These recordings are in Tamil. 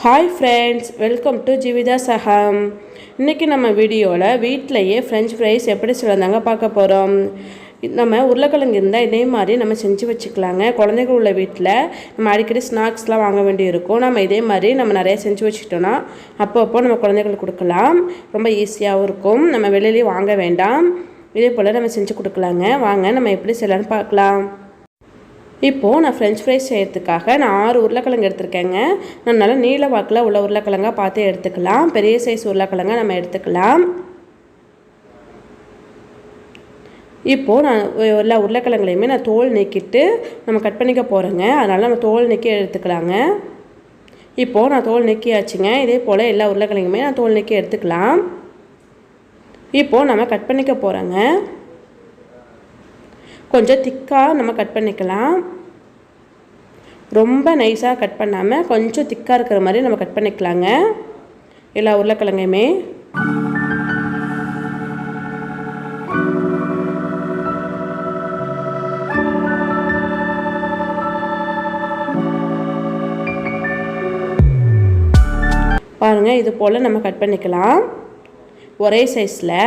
Hi friends, welcome to jeevethaas Agam. இன்றைக்கி நம்ம வீடியோவில் வீட்டிலையே ஃப்ரெஞ்ச் ஃப்ரைஸ் எப்படி செய்யலாங்க பார்க்க போகிறோம். நம்ம உருளைக்கிழங்கு இருந்தால் இதே மாதிரி நம்ம செஞ்சு வச்சுக்கலாங்க. குழந்தைகள் உள்ள வீட்டில் நம்ம அடிக்கடி ஸ்நாக்ஸ்லாம் வாங்க வேண்டி இருக்கும். நம்ம இதே மாதிரி நம்ம நிறைய செஞ்சு வச்சுக்கிட்டோன்னா அப்பப்போ நம்ம குழந்தைகளுக்கு கொடுக்கலாம். ரொம்ப ஈஸியாகவும் இருக்கும். நம்ம வெளியிலேயே வாங்க வேண்டாம். இதே போல் நம்ம செஞ்சு கொடுக்கலாங்க. வாங்க நம்ம எப்படி செய்யலான்னு பார்க்கலாம். இப்போது நான் ஃப்ரெஞ்ச் ஃப்ரைஸ் செய்கிறதுக்காக நான் 6 உருளைக்கிழங்கு எடுத்துருக்கேங்க. நான் நல்லா நீல வாக்கில் உள்ள உருளைக்கிழங்காக பார்த்து எடுத்துக்கலாம். பெரிய சைஸ் உருளைக்கிழங்கா நம்ம எடுத்துக்கலாம். இப்போது நான் எல்லா உருளைக்கிழங்குலையுமே நான் தோல் நீக்கிட்டு நம்ம கட் பண்ணிக்க போகிறேங்க. அதனால் நம்ம தோல் நீக்கி எடுத்துக்கலாங்க. இப்போது நான் தோல் நீக்கியாச்சுங்க. இதே போல் எல்லா உருளைக்கிழங்குமே நான் தோல் நீக்கி எடுத்துக்கலாம். இப்போது நம்ம கட் பண்ணிக்க போகிறோங்க. கொஞ்சம் திக்காக நம்ம கட் பண்ணிக்கலாம். ரொம்ப நைஸாக கட் பண்ணாமல் கொஞ்சம் திக்காக இருக்கிற மாதிரி நம்ம கட் பண்ணிக்கலாங்க எல்லா உருளைக்கிழங்குமே. பாருங்கள், இது போல் நம்ம கட் பண்ணிக்கலாம் ஒரே சைஸில்.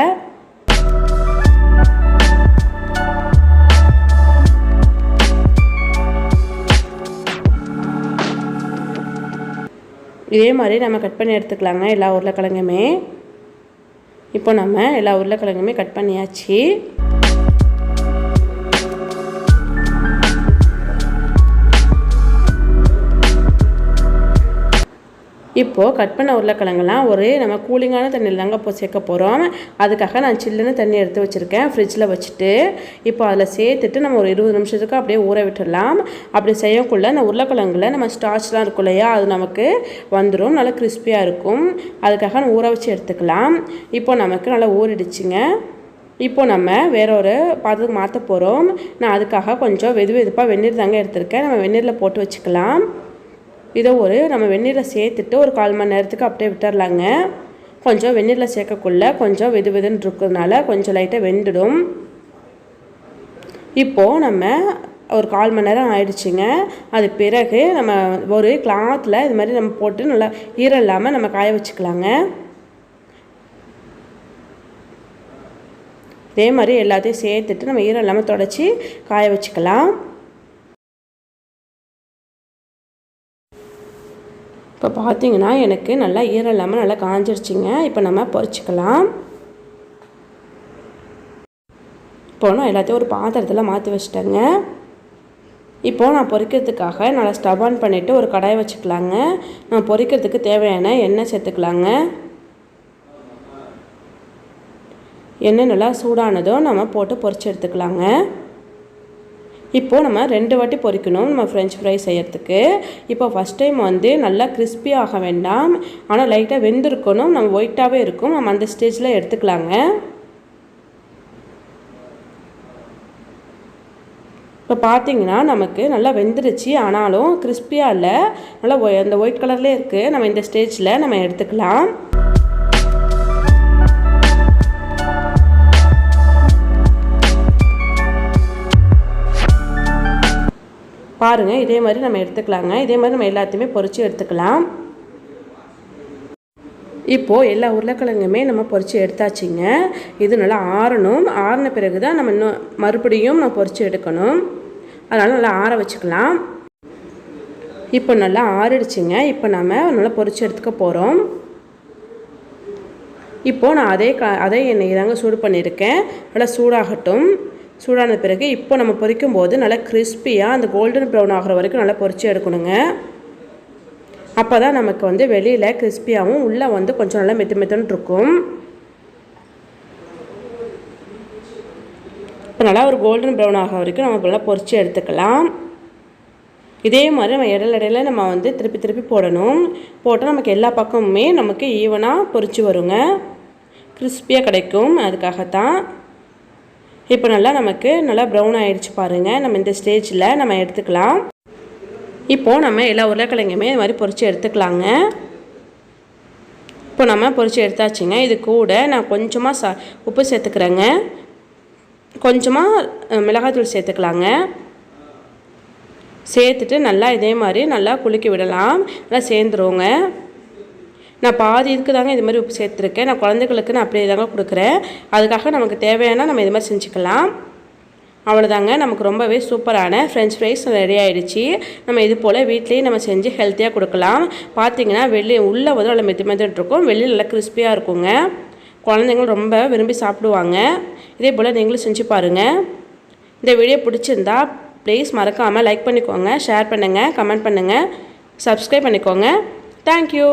இதே மாதிரி நம்ம கட் பண்ணி எடுத்துக்கலாங்க எல்லா உருளைக்கிழங்குமே. இப்போ நம்ம எல்லா உருளைக்கிழங்குமே கட் பண்ணியாச்சு. இப்போது கட் பண்ண உருளைக்கிழங்குலாம் நம்ம கூலிங்கான தண்ணியில் தாங்க இப்போ சேர்க்க போகிறோம். அதுக்காக நான் சில்லுன்னு தண்ணி எடுத்து வச்சுருக்கேன் ஃப்ரிட்ஜில் வச்சுட்டு. இப்போ அதில் சேர்த்துட்டு நம்ம ஒரு 20 நிமிஷத்துக்கு அப்படியே ஊற விட்டுடலாம். அப்படி செய்யக்குள்ள அந்த உருளைக்கிழங்குல நம்ம ஸ்டார்ச்லாம் இருக்கும் இல்லையா, அது நமக்கு வந்துடும், நல்லா கிறிஸ்பியாக இருக்கும். அதுக்காக நம்ம ஊற வச்சு எடுத்துக்கலாம். இப்போ நமக்கு நல்லா ஊறிடுச்சுங்க. இப்போ நம்ம வேற ஒரு பாத்திரத்துக்கு மாற்ற போகிறோம். நான் அதுக்காக கொஞ்சம் வெதுப்பாக வெந்நீர் தாங்க எடுத்திருக்கேன். நம்ம வெந்நீரில் போட்டு வச்சுக்கலாம். இதை நம்ம வெந்நீரில் சேர்த்துட்டு ஒரு 1/4 மணி நேரத்துக்கு அப்படியே விட்டுறலாங்க. கொஞ்சம் வெந்நீரில் சேர்க்கக்குள்ள கொஞ்சம் வெதுன்னு இருக்கிறதுனால கொஞ்சம் லைட்டாக வெந்துடும். இப்போது நம்ம ஒரு 1/4 மணி நேரம் ஆயிடுச்சுங்க. அது பிறகு நம்ம ஒரு கிளாத்தில் இது மாதிரி நம்ம போட்டு நல்லா ஈரம் இல்லாமல் நம்ம காய வச்சுக்கலாங்க. இதே மாதிரி எல்லாத்தையும் சேர்த்துட்டு நம்ம ஈரம் இல்லாமல் தொடச்சி காய வச்சுக்கலாம். இப்போ பார்த்தீங்கன்னா எனக்கு நல்லா ஈரம் இல்லாமல் நல்லா காஞ்சிருச்சுங்க. இப்போ நம்ம பொரிச்சிக்கலாம். இப்போ நான் எல்லாத்தையும் ஒரு பாத்திரத்தில் மாற்றி வச்சிட்டேங்க. இப்போது நான் பொரிக்கிறதுக்காக நல்லா ஸ்டவ் ஆன் பண்ணிவிட்டு ஒரு கடாயை வச்சுக்கலாங்க. நான் பொரிக்கிறதுக்கு தேவையான எண்ணெய் சேர்த்துக்கலாங்க. எண்ணெய் நல்லா சூடானதும் நம்ம போட்டு பொரிச்சு எடுத்துக்கலாங்க. இப்போது நம்ம 2 வாட்டி பொரிக்கணும் நம்ம ஃப்ரெஞ்ச் ஃப்ரை செய்கிறதுக்கு. இப்போ ஃபஸ்ட் டைம் நல்லா கிறிஸ்பி ஆக வேண்டாம், ஆனால் லைட்டாக வெந்திருக்கணும், நம்ம ஒயிட்டாகவே இருக்கும். நம்ம அந்த ஸ்டேஜில் எடுத்துக்கலாங்க. இப்போ பார்த்தீங்கன்னா நமக்கு நல்லா வெந்துருச்சு, ஆனாலும் கிறிஸ்பியாக இல்லை, நல்லா அந்த ஒயிட் கலர்லேயே இருக்குது. நம்ம இந்த ஸ்டேஜில் நம்ம எடுத்துக்கலாம். பாருங்கள், இதே மாதிரி நம்ம எடுத்துக்கலாங்க. இதே மாதிரி நம்ம எல்லாத்தையுமே பொரித்து எடுத்துக்கலாம். இப்போது எல்லா உருளைக்கிழங்குமே நம்ம பொரித்து எடுத்தாச்சுங்க. இது நல்லா ஆறணும். ஆறின பிறகு தான் நம்ம இன்னும் மறுபடியும் நம்ம பொரித்து எடுக்கணும். அதனால் நல்லா ஆற வச்சுக்கலாம். இப்போ நல்லா ஆறிடுச்சுங்க. இப்போ நம்ம நல்லா பொரித்து எடுத்துக்க போகிறோம். இப்போது நான் அதே எண்ணெய் தாங்க சூடு பண்ணியிருக்கேன். நல்லா சூடாகட்டும். சூடான பிறகு இப்போ நம்ம பொரிக்கும் போது நல்லா கிறிஸ்பியாக அந்த கோல்டன் ப்ரௌன் ஆகிற வரைக்கும் நல்லா பொரித்து எடுக்கணுங்க. அப்போ தான் நமக்கு வெளியில் கிறிஸ்பியாகவும் உள்ளே கொஞ்சம் நல்லா மெத்துன்னு இருக்கும். இப்போ நல்லா ஒரு கோல்டன் ப்ரௌன் ஆகிற வரைக்கும் நம்ம நல்லா பொரித்து எடுத்துக்கலாம். இதே மாதிரி நம்ம இடையில நம்ம திருப்பி போடணும். போட்டால் நமக்கு எல்லா பக்கமுமே நமக்கு ஈவனாக பொரித்து வருங்க, கிறிஸ்பியாக கிடைக்கும். அதுக்காகத்தான். இப்போ நமக்கு நல்லா ப்ரௌன் ஆகிடுச்சு பாருங்கள். நம்ம இந்த ஸ்டேஜில் நம்ம எடுத்துக்கலாம். இப்போது நம்ம எல்லா உருளைக்கிழங்குமே இது மாதிரி பொரித்து எடுத்துக்கலாங்க. இப்போ நம்ம பொரித்து எடுத்தாச்சுங்க. இது கூட நான் கொஞ்சமாக உப்பு சேர்த்துக்கிறேங்க. கொஞ்சமாக மிளகாய்த்தூள் சேர்த்துக்கலாங்க. சேர்த்துட்டு நல்லா இதே மாதிரி நல்லா குலுக்கி விடலாம். நல்லா சேர்ந்துருவோங்க. நான் பாதி இதுக்கு தாங்க இது மாதிரி உப்பு சேர்த்துருக்கேன். நான் குழந்தைகளுக்கு நான் அப்படியே தாங்க கொடுக்குறேன். அதுக்காக நமக்கு தேவையான நம்ம இது மாதிரி செஞ்சுக்கலாம். அவ்வளோதாங்க, நமக்கு ரொம்பவே சூப்பரான ஃப்ரெஞ்ச் ஃப்ரைஸ் ரெடி ஆகிடுச்சு. நம்ம இது போல் வீட்லேயே நம்ம செஞ்சு ஹெல்த்தியாக கொடுக்கலாம். பார்த்தீங்கன்னா உள்ளே வந்து நல்லா மெதுமெதுன்னு இருக்கும், வெளியில் நல்லா கிறிஸ்பியாக இருக்குங்க. குழந்தைங்களும் ரொம்ப விரும்பி சாப்பிடுவாங்க. இதே போல் நீங்களும் செஞ்சு பாருங்கள். இந்த வீடியோ பிடிச்சிருந்தா ப்ளீஸ் மறக்காமல் லைக் பண்ணிக்கோங்க, ஷேர் பண்ணுங்கள், கமெண்ட் பண்ணுங்கள், சப்ஸ்கிரைப் பண்ணிக்கோங்க. தேங்க்யூ.